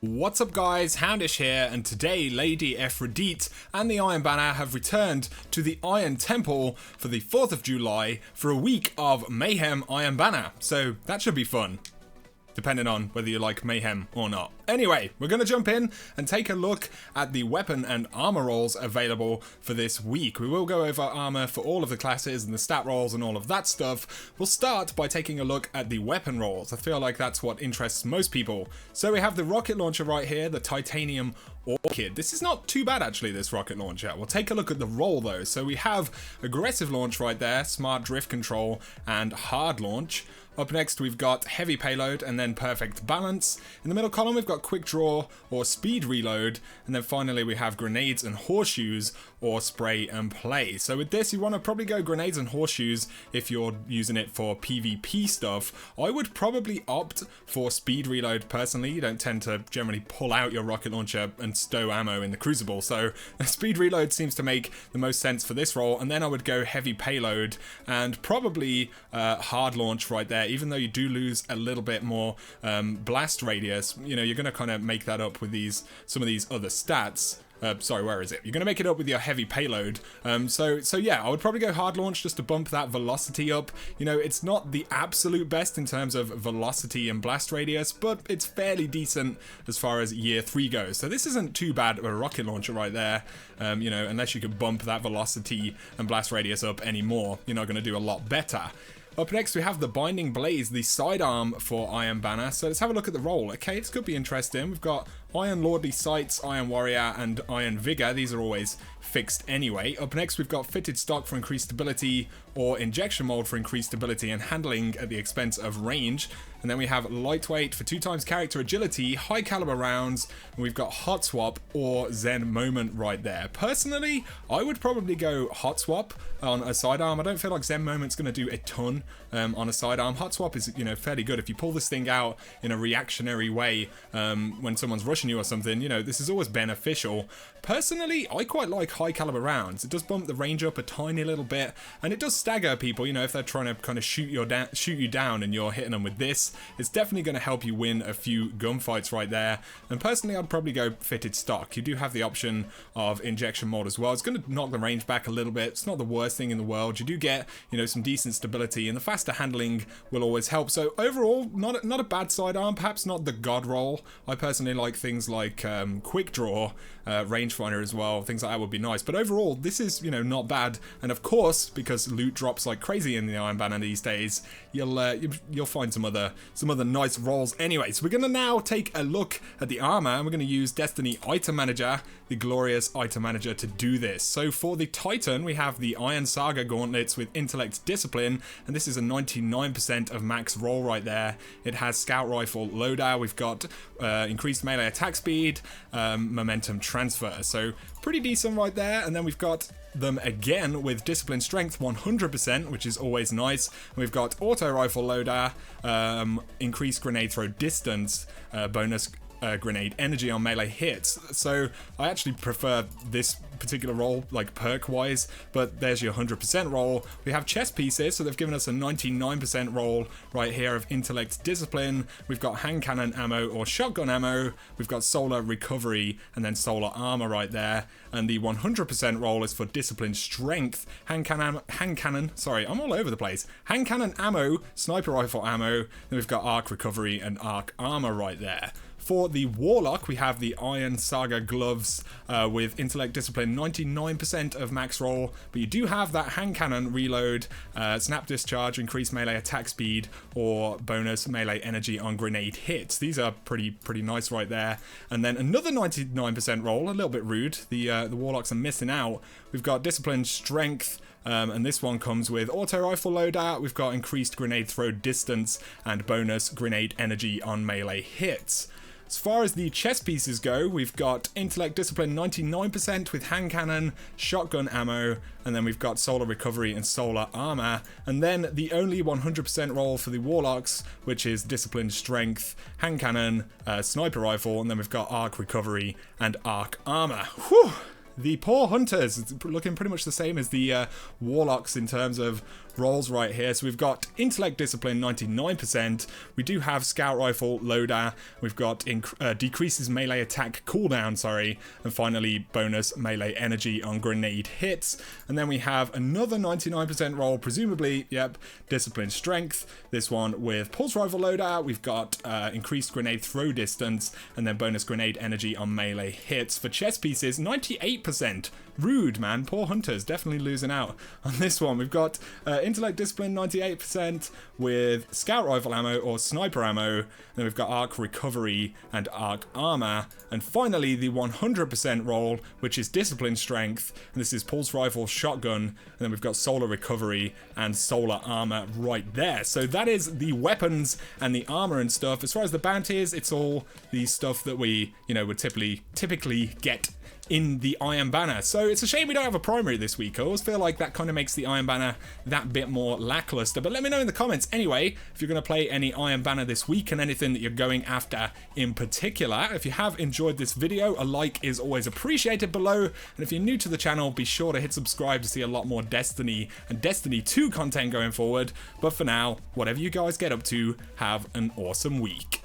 What's up guys, Houndish here, and today Lady Aphrodite and the Iron Banner have returned to the Iron Temple for the 4th of July for a week of Mayhem Iron Banner, so that should be fun. Depending on whether you like Mayhem or not. Anyway, we're going to jump in and take a look at the weapon and armor rolls available for this week. We will go over armor for all of the classes and the stat rolls and all of that stuff. We'll start by taking a look at the weapon rolls. I feel like that's what interests most people. So we have the rocket launcher right here, the titanium Orchid. This is not too bad actually, this rocket launcher. We'll take a look at the roll though. So we have aggressive launch right there, smart drift control, and hard launch. Up next we've got heavy payload and then perfect balance. In the middle column we've got quick draw or speed reload, and then finally we have grenades and horseshoes or spray and play. So with this you want to probably go grenades and horseshoes if you're using it for PvP stuff. I would probably opt for speed reload personally. You don't tend to generally pull out your rocket launcher and stow ammo in the crucible, so speed reload seems to make the most sense for this role. And then I would go heavy payload and probably hard launch right there. Even though you do lose a little bit more blast radius, you know, you're going to kind of make that up with some of these other stats. Sorry, where is it? You're going to make it up with your heavy payload. So yeah, I would probably go hard launch just to bump that velocity up. You know, it's not the absolute best in terms of velocity and blast radius, but it's fairly decent as far as year 3 goes. So this isn't too bad of a rocket launcher right there. You know, unless you can bump that velocity and blast radius up anymore, you're not going to do a lot better. Up next we have the Binding Blaze, the sidearm for Iron Banner. So let's have a look at the roll. Okay, this could be interesting. We've got Iron Lordly Sights, Iron Warrior, and Iron Vigor. These are always fixed anyway. Up next we've got Fitted Stock for increased stability, or Injection Mold for increased stability and handling at the expense of range. And then we have Lightweight for 2x character agility, high caliber rounds, and we've got Hot Swap or Zen Moment right there. Personally, I would probably go Hot Swap on a sidearm. I don't feel like Zen Moment's going to do a ton on a sidearm. Hot Swap is, you know, fairly good. If you pull this thing out in a reactionary way when someone's rushing you or something, you know, this is always beneficial. Personally, I quite like high caliber rounds. It does bump the range up a tiny little bit, and it does stagger people, you know, if they're trying to kind of shoot you down and you're hitting them with this. It's definitely going to help you win a few gunfights right there. And personally, I'd probably go Fitted Stock. You do have the option of Injection Mold as well. It's going to knock the range back a little bit. It's not the worst thing in the world. You do get, you know, some decent stability, and the faster handling will always help. So overall, not a bad sidearm. Perhaps not the god roll. I personally like things like Quick Draw, Rangefinder as well. Things like that would be nice. But overall, this is, you know, not bad. And of course, because loot drops like crazy in the Iron Banner these days, you'll find some other nice rolls. Anyway, so we're going to now take a look at the armor, and we're going to use Destiny Item Manager, the glorious Item Manager, to do this. So for the Titan, we have the Iron Saga Gauntlets with Intellect Discipline, and this is a 99% of max roll right there. It has Scout Rifle Loadout. We've got increased melee attack speed, momentum transfer. So pretty decent right there. And then we've got them again with Discipline Strength 100%, which is always nice. We've got Auto Rifle Loader, increased grenade throw distance, bonus grenade energy on melee hits. So I actually prefer this particular roll, like perk wise, but there's your 100% roll. We have chest pieces, so they've given us a 99% roll right here of Intellect Discipline. We've got hand cannon ammo or shotgun ammo. We've got solar recovery and then solar armor right there. And the 100% roll is for Discipline Strength, hand cannon, sorry, I'm all over the place. Hand cannon ammo, sniper rifle ammo, then we've got arc recovery and arc armor right there. For the Warlock, we have the Iron Saga Gloves with Intellect Discipline, 99% of max roll, but you do have that hand cannon reload, snap discharge, increased melee attack speed, or bonus melee energy on grenade hits. These are pretty nice right there. And then another 99% roll, a little bit rude. The Warlocks are missing out. We've got Discipline Strength, and this one comes with Auto Rifle Loadout. We've got increased grenade throw distance and bonus grenade energy on melee hits. As far as the chest pieces go, we've got Intellect Discipline 99% with hand cannon, shotgun ammo, and then we've got solar recovery and solar armor. And then the only 100% roll for the Warlocks, which is Discipline Strength, hand cannon, sniper rifle, and then we've got arc recovery and arc armor. Whew! The poor hunters, it's looking pretty much the same as the Warlocks in terms of rolls right here. So we've got Intellect Discipline 99%. We do have Scout Rifle Loader. We've got decreases melee attack cooldown, and finally bonus melee energy on grenade hits. And then we have another 99% roll, presumably, yep, Discipline Strength. This one with Pulse Rifle Loader. We've got increased grenade throw distance, and then bonus grenade energy on melee hits. For chest pieces, 98%. Rude, man. Poor hunters, definitely losing out on this one. We've got Intellect Discipline 98% with Scout Rifle ammo or Sniper ammo. Then we've got Arc Recovery and Arc Armor. And finally, the 100% roll, which is Discipline Strength. And this is Pulse Rifle Shotgun. And then we've got Solar Recovery and Solar Armor right there. So that is the weapons and the armor and stuff. As far as the bounties, it's all the stuff that we, would typically get in the Iron Banner. So it's a shame we don't have a primary this week. I always feel like that kind of makes the Iron Banner that bit more lackluster. But let me know in the comments anyway if you're going to play any Iron Banner this week and anything that you're going after in particular. If you have enjoyed this video, a like is always appreciated below. And if you're new to the channel, be sure to hit subscribe to see a lot more Destiny and Destiny 2 content going forward. But for now, whatever you guys get up to, have an awesome week.